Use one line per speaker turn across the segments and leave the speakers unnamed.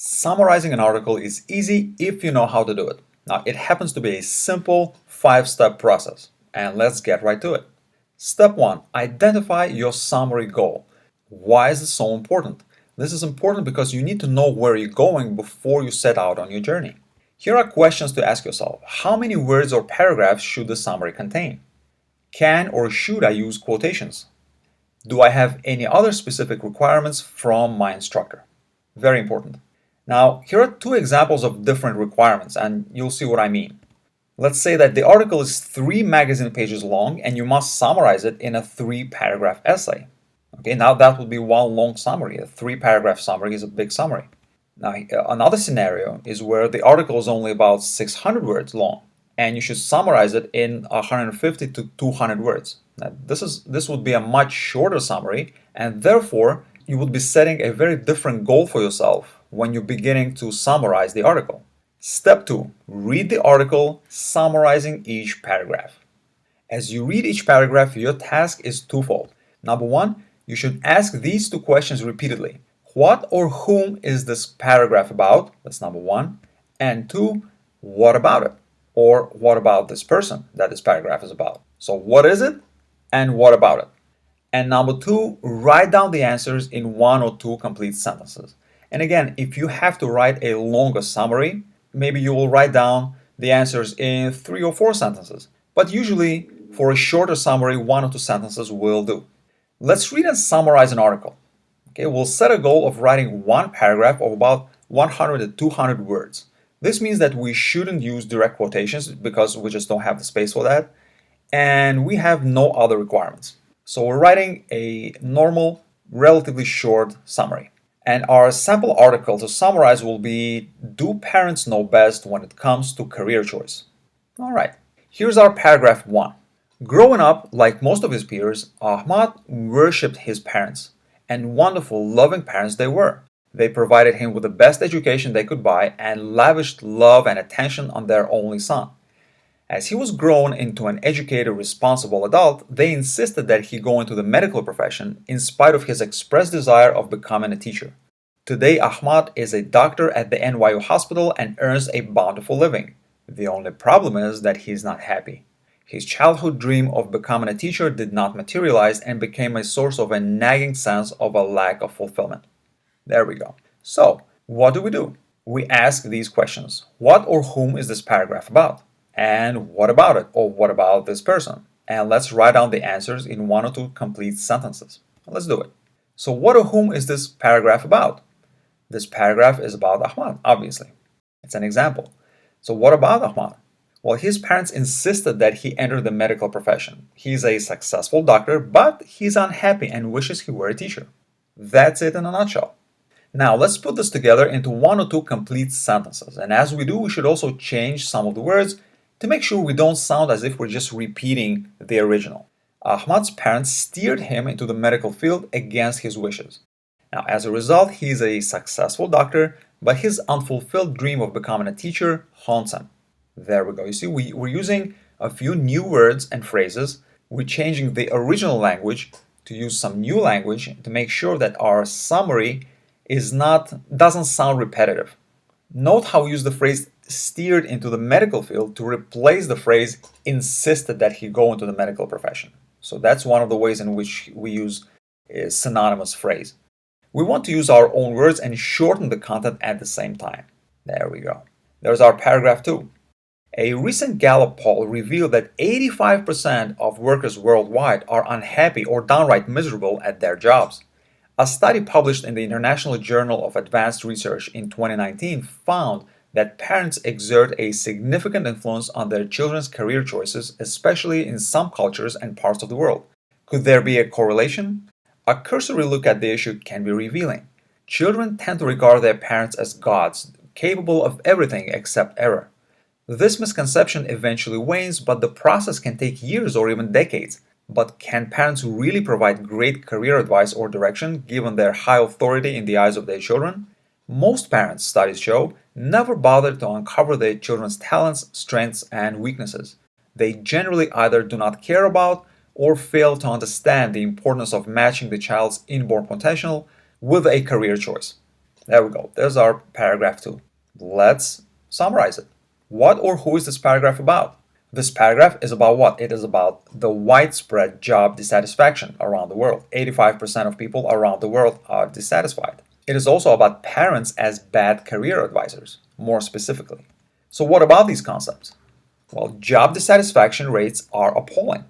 Summarizing an article is easy if you know how to do it. Now, it happens to be a simple 5-step process, and let's get right to it. Step 1. Identify your summary goal. Why is this so important? This is important because you need to know where you're going before you set out on your journey. Here are questions to ask yourself. How many words or paragraphs should the summary contain? Can or should I use quotations? Do I have any other specific requirements from my instructor? Very important. Now, here are two examples of different requirements, and you'll see what I mean. Let's say that the article is 3 magazine pages long and you must summarize it in a 3-paragraph essay. Okay, now that would be one long summary. A 3-paragraph summary is a big summary. Now, another scenario is where the article is only about 600 words long and you should summarize it in 150 to 200 words. Now, this would be a much shorter summary, and therefore you would be setting a very different goal for yourself when you're beginning to summarize the article. Step 2. Read the article, summarizing each paragraph. As you read each paragraph, your task is twofold. Number 1, you should ask these 2 questions repeatedly. What or whom is this paragraph about? That's number 1. And 2, what about it? Or what about this person that this paragraph is about? So what is it and what about it? And number 2, write down the answers in 1 or 2 complete sentences. And again, if you have to write a longer summary, maybe you will write down the answers in 3 or 4 sentences. But usually, for a shorter summary, 1 or 2 sentences will do. Let's read and summarize an article. Okay, we'll set a goal of writing 1 paragraph of about 100 to 200 words. This means that we shouldn't use direct quotations because we just don't have the space for that. And we have no other requirements. So we're writing a normal, relatively short summary. And our sample article to summarize will be, do parents know best when it comes to career choice? All right, here's our paragraph 1. Growing up, like most of his peers, Ahmad worshipped his parents, and wonderful, loving parents they were. They provided him with the best education they could buy and lavished love and attention on their only son. As he was grown into an educated, responsible adult, they insisted that he go into the medical profession in spite of his expressed desire of becoming a teacher. Today, Ahmad is a doctor at the NYU hospital and earns a bountiful living. The only problem is that he's not happy. His childhood dream of becoming a teacher did not materialize and became a source of a nagging sense of a lack of fulfillment. There we go. So, what do? We ask these questions. What or whom is this paragraph about? And what about it? Or what about this person? And let's write down the answers in 1 or 2 complete sentences. Let's do it. So what or whom is this paragraph about? This paragraph is about Ahmad, obviously. It's an example. So what about Ahmad? Well, his parents insisted that he enter the medical profession. He's a successful doctor, but he's unhappy and wishes he were a teacher. That's it in a nutshell. Now, let's put this together into 1 or 2 complete sentences. And as we do, we should also change some of the words to make sure we don't sound as if we're just repeating the original. Ahmad's parents steered him into the medical field against his wishes. Now, as a result, he's a successful doctor, but his unfulfilled dream of becoming a teacher haunts him. There we go. You see, we're using a few new words and phrases. We're changing the original language to use some new language to make sure that our summary doesn't sound repetitive. Note how we use the phrase steered into the medical field to replace the phrase insisted that he go into the medical profession. So that's one of the ways in which we use a synonymous phrase. We want to use our own words and shorten the content at the same time. There we go. There's our paragraph 2. A recent Gallup poll revealed that 85% of workers worldwide are unhappy or downright miserable at their jobs. A study published in the International Journal of Advanced Research in 2019 found that parents exert a significant influence on their children's career choices, especially in some cultures and parts of the world. Could there be a correlation? A cursory look at the issue can be revealing. Children tend to regard their parents as gods, capable of everything except error. This misconception eventually wanes, but the process can take years or even decades. But can parents really provide great career advice or direction given their high authority in the eyes of their children? Most parents, studies show, never bother to uncover their children's talents, strengths, and weaknesses. They generally either do not care about or fail to understand the importance of matching the child's inborn potential with a career choice. There we go. There's our paragraph 2. Let's summarize it. What or who is this paragraph about? This paragraph is about what? It is about the widespread job dissatisfaction around the world. 85% of people around the world are dissatisfied. It is also about parents as bad career advisors, more specifically. So, what about these concepts? Well, job dissatisfaction rates are appalling.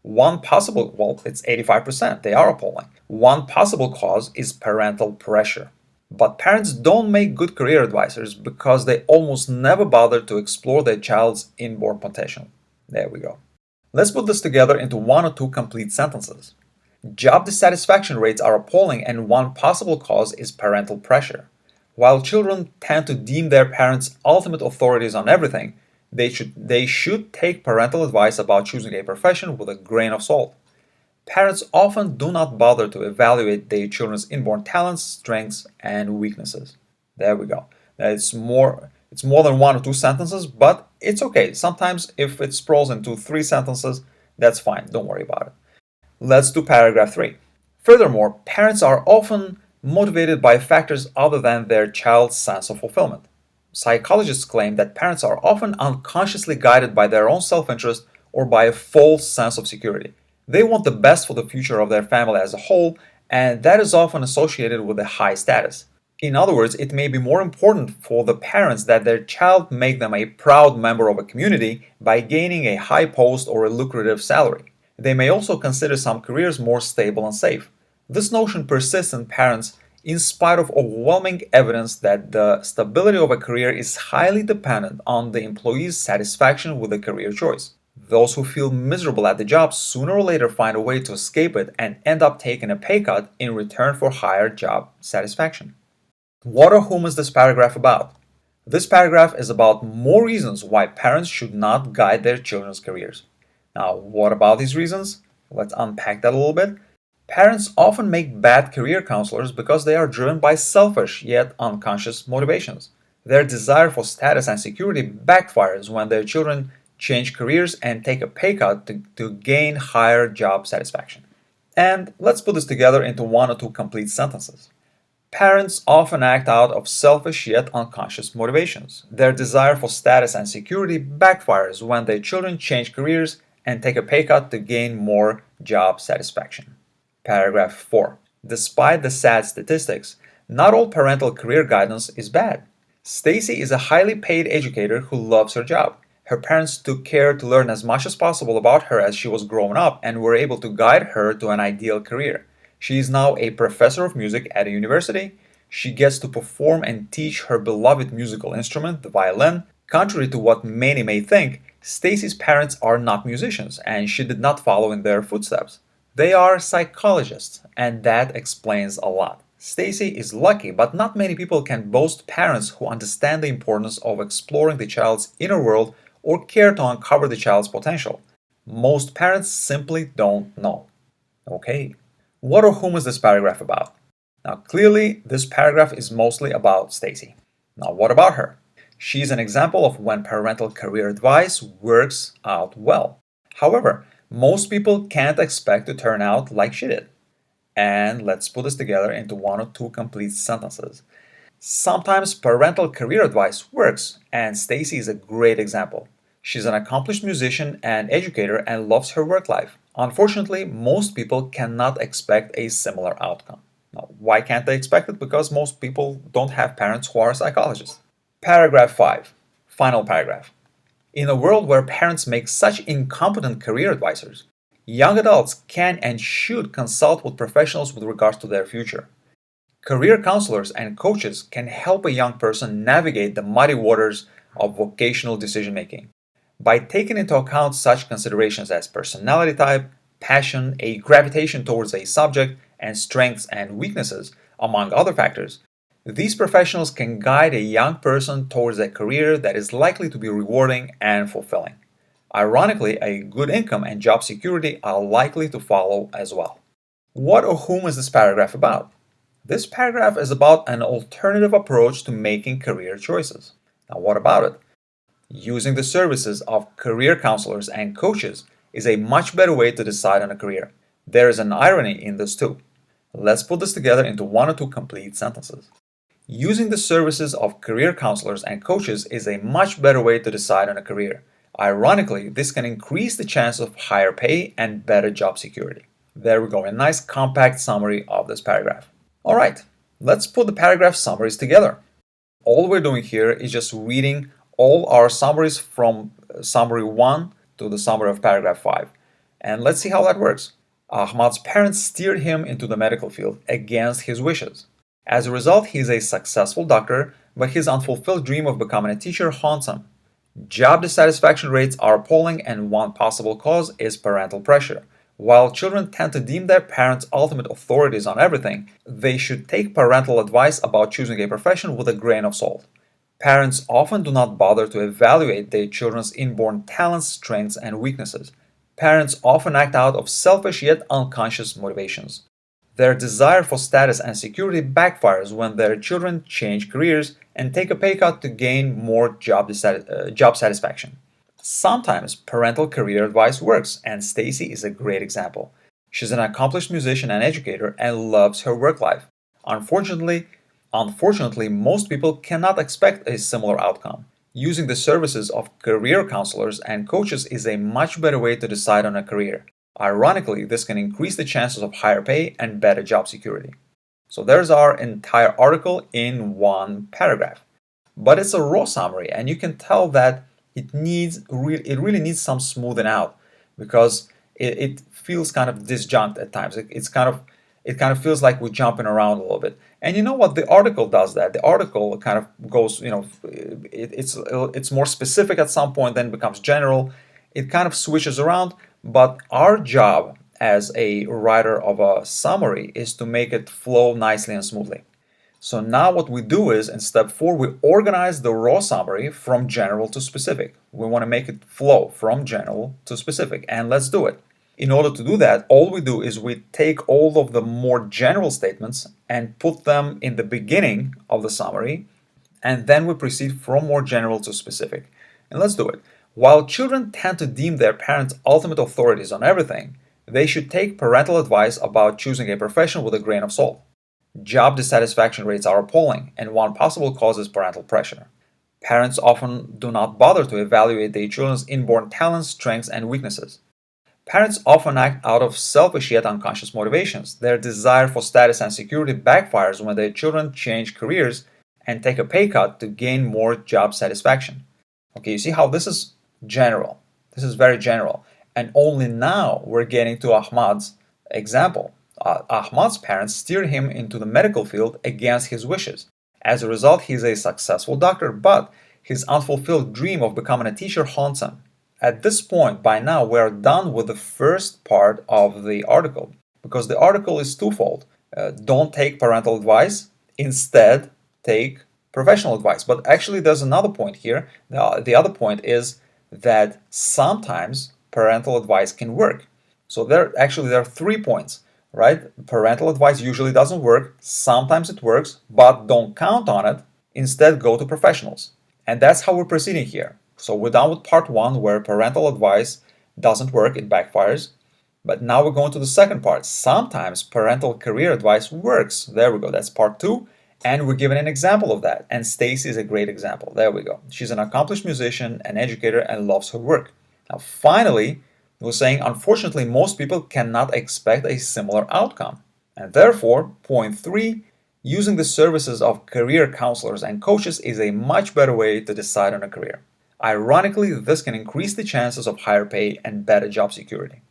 It's 85%, they are appalling. One possible cause is parental pressure. But parents don't make good career advisors because they almost never bother to explore their child's inborn potential. There we go. Let's put this together into one or two complete sentences. Job dissatisfaction rates are appalling, and one possible cause is parental pressure. While children tend to deem their parents ultimate authorities on everything, they should take parental advice about choosing a profession with a grain of salt. Parents often do not bother to evaluate their children's inborn talents, strengths, and weaknesses. There we go. It's more than one or two sentences, but it's okay. Sometimes if it sprawls into three sentences, that's fine. Don't worry about it. Let's do paragraph 3. Furthermore, parents are often motivated by factors other than their child's sense of fulfillment. Psychologists claim that parents are often unconsciously guided by their own self-interest or by a false sense of security. They want the best for the future of their family as a whole, and that is often associated with a high status. In other words, it may be more important for the parents that their child make them a proud member of a community by gaining a high post or a lucrative salary. They may also consider some careers more stable and safe. This notion persists in parents in spite of overwhelming evidence that the stability of a career is highly dependent on the employee's satisfaction with the career choice. Those who feel miserable at the job sooner or later find a way to escape it and end up taking a pay cut in return for higher job satisfaction. What or whom is this paragraph about? This paragraph is about more reasons why parents should not guide their children's careers. Now, what about these reasons? Let's unpack that a little bit. Parents often make bad career counselors because they are driven by selfish yet unconscious motivations. Their desire for status and security backfires when their children change careers and take a pay cut to gain higher job satisfaction. And let's put this together into one or two complete sentences. Parents often act out of selfish yet unconscious motivations. Their desire for status and security backfires when their children change careers and take a pay cut to gain more job satisfaction. Paragraph 4. Despite the sad statistics, not all parental career guidance is bad. Stacy is a highly paid educator who loves her job. Her parents took care to learn as much as possible about her as she was growing up and were able to guide her to an ideal career. She is now a professor of music at a university. She gets to perform and teach her beloved musical instrument, the violin. Contrary to what many may think, Stacy's parents are not musicians, and she did not follow in their footsteps. They are psychologists, and that explains a lot. Stacy is lucky, but not many people can boast parents who understand the importance of exploring the child's inner world or care to uncover the child's potential. Most parents simply don't know. Okay, what or whom is this paragraph about? Now, clearly, this paragraph is mostly about Stacy. Now, what about her? She's an example of when parental career advice works out well. However, most people can't expect to turn out like she did. And let's put this together into one or two complete sentences. Sometimes parental career advice works, and Stacy is a great example. She's an accomplished musician and educator and loves her work life. Unfortunately, most people cannot expect a similar outcome. Now, why can't they expect it? Because most people don't have parents who are psychologists. Paragraph 5. Final paragraph. In a world where parents make such incompetent career advisors, young adults can and should consult with professionals with regards to their future. Career counselors and coaches can help a young person navigate the muddy waters of vocational decision making. By taking into account such considerations as personality type, passion, a gravitation towards a subject, and strengths and weaknesses, among other factors, these professionals can guide a young person towards a career that is likely to be rewarding and fulfilling. Ironically, a good income and job security are likely to follow as well. What or whom is this paragraph about? This paragraph is about an alternative approach to making career choices. Now, what about it? Using the services of career counselors and coaches is a much better way to decide on a career. There is an irony in this too. Let's put this together into one or two complete sentences. Using the services of career counselors and coaches is a much better way to decide on a career. Ironically, this can increase the chance of higher pay and better job security. There we go, a nice compact summary of this paragraph. All right, let's put the paragraph summaries together. All we're doing here is just reading all our summaries from summary 1 to the summary of paragraph 5. And let's see how that works. Ahmad's parents steered him into the medical field against his wishes. As a result, he is a successful doctor, but his unfulfilled dream of becoming a teacher haunts him. Job dissatisfaction rates are appalling, and one possible cause is parental pressure. While children tend to deem their parents ultimate authorities on everything, they should take parental advice about choosing a profession with a grain of salt. Parents often do not bother to evaluate their children's inborn talents, strengths, and weaknesses. Parents often act out of selfish yet unconscious motivations. Their desire for status and security backfires when their children change careers and take a pay cut to gain more job satisfaction. Sometimes parental career advice works, and Stacy is a great example. She's an accomplished musician and educator and loves her work life. Unfortunately, most people cannot expect a similar outcome. Using the services of career counselors and coaches is a much better way to decide on a career. Ironically, this can increase the chances of higher pay and better job security. So there's our entire article in one paragraph. But it's a raw summary, and you can tell that it really needs some smoothing out because it feels kind of disjunct at times. It kind of feels like we're jumping around a little bit. And you know what? The article does that. The article kind of goes, it's more specific at some point, then becomes general. It kind of switches around, but our job as a writer of a summary is to make it flow nicely and smoothly. So now what we do is, in step 4, we organize the raw summary from general to specific. We want to make it flow from general to specific, and let's do it. In order to do that, all we do is we take all of the more general statements and put them in the beginning of the summary, and then we proceed from more general to specific. And let's do it. While children tend to deem their parents ultimate authorities on everything, they should take parental advice about choosing a profession with a grain of salt. Job dissatisfaction rates are appalling, and one possible cause is parental pressure. Parents often do not bother to evaluate their children's inborn talents, strengths, and weaknesses. Parents often act out of selfish yet unconscious motivations. Their desire for status and security backfires when their children change careers and take a pay cut to gain more job satisfaction. Okay, you see how this is general. This is very general. And only now we're getting to Ahmad's example. Ahmad's parents steered him into the medical field against his wishes. As a result, he's a successful doctor, but his unfulfilled dream of becoming a teacher haunts him. At this point, by now, we're done with the first part of the article because the article is twofold. Don't take parental advice, instead take professional advice. But actually, there's another point here. The other point is that sometimes parental advice can work. So there are 3 points, right? Parental advice usually doesn't work. Sometimes it works, but don't count on it. Instead, go to professionals. And that's how we're proceeding here. So we're done with part 1 where parental advice doesn't work, it backfires. But now we're going to the second part. Sometimes parental career advice works. There we go, that's part 2. And we're given an example of that. And Stacy is a great example. There we go. She's an accomplished musician, an educator, and loves her work. Now finally, we're saying unfortunately most people cannot expect a similar outcome. And therefore, point 3, using the services of career counselors and coaches is a much better way to decide on a career. Ironically, this can increase the chances of higher pay and better job security.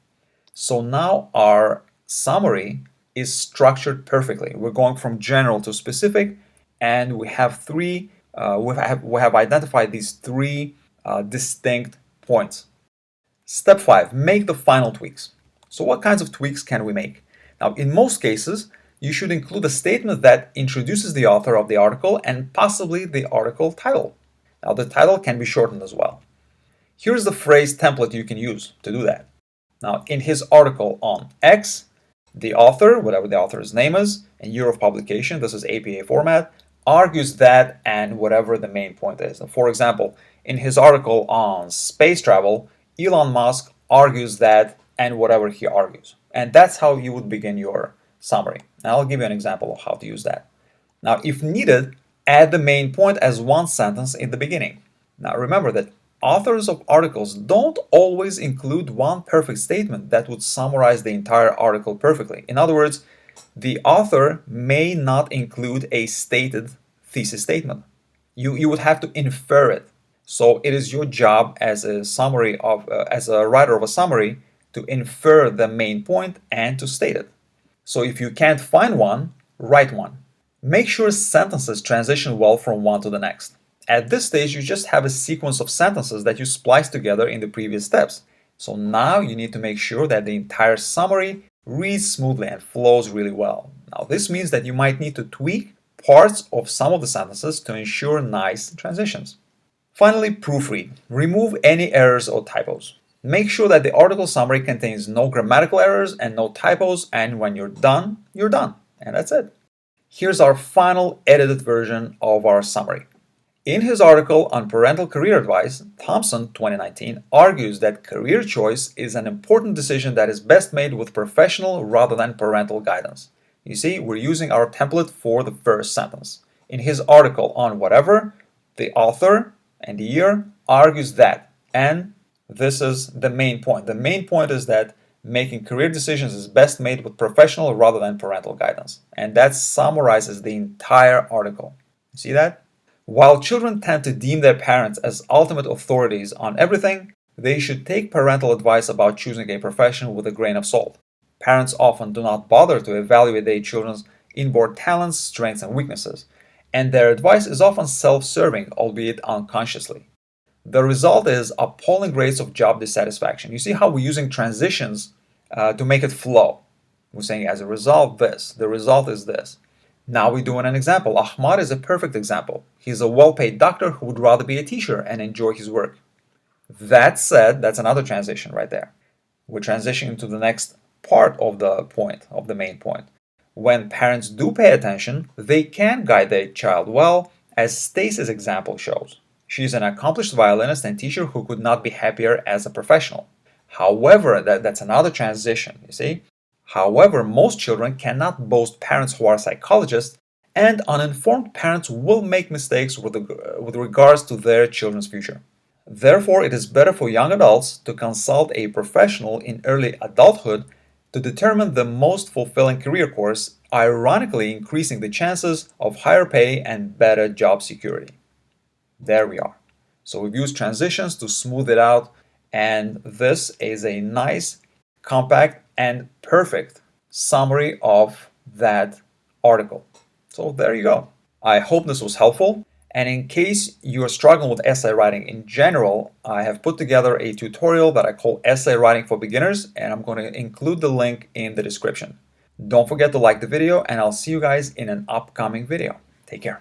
So now our summary is structured perfectly. We're going from general to specific, and we have identified these 3 distinct points. Step 5, make the final tweaks. So what kinds of tweaks can we make? Now, in most cases, you should include a statement that introduces the author of the article and possibly the article title. Now, the title can be shortened as well. Here's the phrase template you can use to do that. Now, in his article on X, the author, whatever the author's name is, and year of publication, this is APA format, argues that and whatever the main point is. For example, in his article on space travel, Elon Musk argues that and whatever he argues. And that's how you would begin your summary. And I'll give you an example of how to use that. Now, if needed, Add the main point as one sentence in the beginning. Now remember that authors of articles don't always include one perfect statement that would summarize the entire article perfectly. In other words, the author may not include a stated thesis statement. You would have to infer it. So it is your job as as a writer of a summary to infer the main point and to state it. So if you can't find one, write one. Make sure sentences transition well from one to the next. At this stage, you just have a sequence of sentences that you splice together in the previous steps. So now you need to make sure that the entire summary reads smoothly and flows really well. Now this means that you might need to tweak parts of some of the sentences to ensure nice transitions. Finally, proofread. Remove any errors or typos. Make sure that the article summary contains no grammatical errors and no typos, and when you're done, you're done. And that's it. Here's our final edited version of our summary. In his article on parental career advice, Thompson, 2019, argues that career choice is an important decision that is best made with professional rather than parental guidance. You see, we're using our template for the first sentence. In his article on whatever, the author and the year argues that, and this is the main point. The main point is that making career decisions is best made with professional rather than parental guidance. And that summarizes the entire article. You see that? While children tend to deem their parents as ultimate authorities on everything, they should take parental advice about choosing a profession with a grain of salt. Parents often do not bother to evaluate their children's inborn talents, strengths, and weaknesses, and their advice is often self-serving, albeit unconsciously. The result is appalling rates of job dissatisfaction. You see how we're using transitions to make it flow. We're saying as a result this, the result is this. Now we're doing an example. Ahmad is a perfect example. He's a well-paid doctor who would rather be a teacher and enjoy his work. That said, that's another transition right there. We're transitioning to the next part of the point, of the main point. When parents do pay attention, they can guide their child well, as Stacy's example shows. She's an accomplished violinist and teacher who could not be happier as a professional. However, that's another transition, you see? However, most children cannot boast parents who are psychologists, and uninformed parents will make mistakes with regards to their children's future. Therefore, it is better for young adults to consult a professional in early adulthood to determine the most fulfilling career course, ironically increasing the chances of higher pay and better job security. There we are. So we've used transitions to smooth it out, and this is a nice, compact, and perfect summary of that article. So there you go. I hope this was helpful. And in case you're struggling with essay writing in general, I have put together a tutorial that I call Essay Writing for Beginners, and I'm going to include the link in the description. Don't forget to like the video, and I'll see you guys in an upcoming video. Take care.